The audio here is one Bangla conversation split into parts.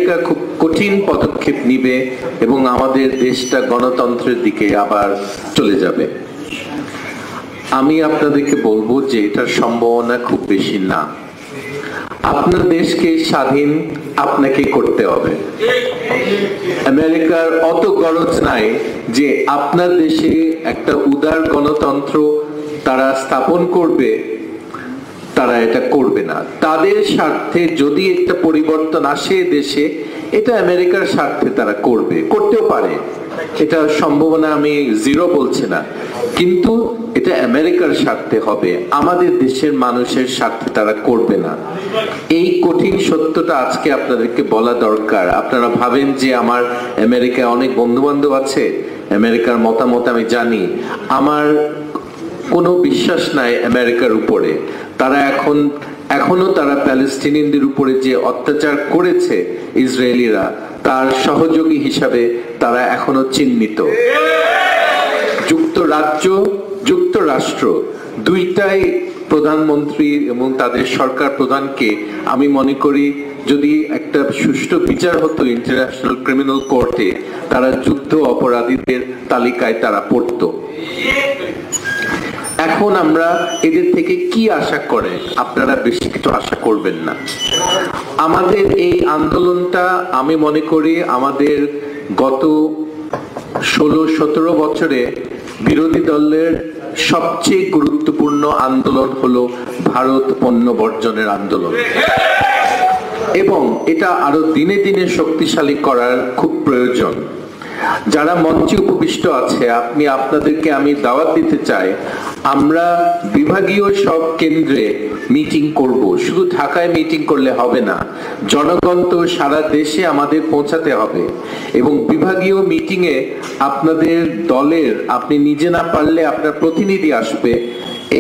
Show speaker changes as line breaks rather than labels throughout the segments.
আমেরিকা খুব কঠিন পদক্ষেপ নিবে এবং আমাদের দেশটা গণতন্ত্রের দিকে আবার চলে যাবে। আমি আপনাদেরকে বলবো যে এটার সম্ভাবনা খুব বেশি না। আপনার দেশকে স্বাধীন আপনাকে করতে হবে। আমেরিকার অত গরজ নাই যে আপনার দেশে একটা উদার গণতন্ত্র তারা স্থাপন করবে, তারা এটা করবে না। তাদের স্বার্থে যদি একটা পরিবর্তন আসে দেশে, এটা আমেরিকার স্বার্থে তারা করবে, করতেও পারে, এটা সম্ভাবনা আমি জিরো বলছি না, কিন্তু এটা আমেরিকার স্বার্থে হবে, আমাদের দেশের মানুষের স্বার্থে তারা করবে না। এই কঠিন সত্যটা আজকে আপনাদেরকে বলা দরকার। আপনারা ভাবেন যে আমার আমেরিকায় অনেক বন্ধু বান্ধব আছে, আমেরিকার মতামত আমি জানি, আমার কোনো বিশ্বাস নাই আমেরিকার উপরে। তারা এখনো তারা প্যালেস্টিনিয়ানদের উপরে যে অত্যাচার করেছে ইসরায়েলিরা, তার সহযোগী হিসাবে তারা এখনো চিহ্নিত। যুক্তরাষ্ট্র দুইটাই প্রধানমন্ত্রী এবং তাদের সরকার প্রধানকে আমি মনে করি যদি একটা সুষ্ঠু বিচার হতো ইন্টারন্যাশনাল ক্রিমিনাল কোর্টে, তারা যুদ্ধ অপরাধীদের তালিকায় তারা পড়তো। এখন আমরা এদের থেকে কি আশা করে? আপনারা বেশি কিছু আশা করবেন না। আমাদের এই আন্দোলনটা আমি মনে করি আমাদের গত 16-17 বছরে বিরোধী দলের সবচেয়ে গুরুত্বপূর্ণ আন্দোলন হলো ভারত পণ্য বর্জনের আন্দোলন, এবং এটা আরো দিনে দিনে শক্তিশালী করার খুব প্রয়োজন। যারা মঞ্চে উপবিষ্ট আছে, আপনাদেরকে আমি দাওয়াত দিতে চাই, আমরা বিভাগীয় সব কেন্দ্রে মিটিং করব। শুধু ঢাকায় মিটিং করলে হবে না, জনগণ তো সারা দেশে আমাদের পৌঁছাতে হবে, এবং বিভাগীয় মিটিং এ আপনাদের দলের, আপনি নিজে না পারলে আপনার প্রতিনিধি আসবে,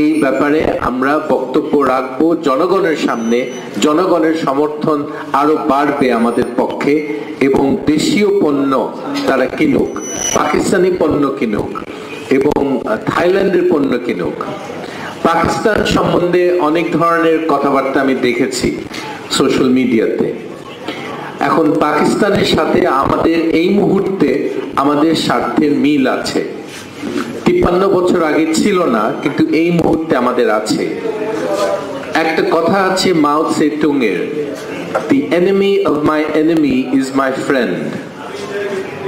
এই ব্যাপারে আমরা বক্তব্য রাখবো জনগণের সামনে। জনগণের সমর্থন আরো বাড়বে আমাদের পক্ষে, এবং দেশীয় পণ্য তারা কিনুক, পাকিস্তানি পণ্য কিনুক এবং থাইল্যান্ডের পণ্য কিনুক। পাকিস্তান সম্বন্ধে অনেক ধরনের কথাবার্তা আমি দেখেছি সোশ্যাল মিডিয়াতে। এখন পাকিস্তানের সাথে আমাদের এই মুহূর্তে আমাদের স্বার্থের মিল আছে। 53 বছর আগে ছিল না, কিন্তু এই মুহূর্তে আমাদের আছে। একটা কথা আছে মাও সেতুং এর, "The enemy of my enemy is my friend."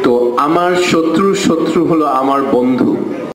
তো আমার শত্রু হলো আমার বন্ধু।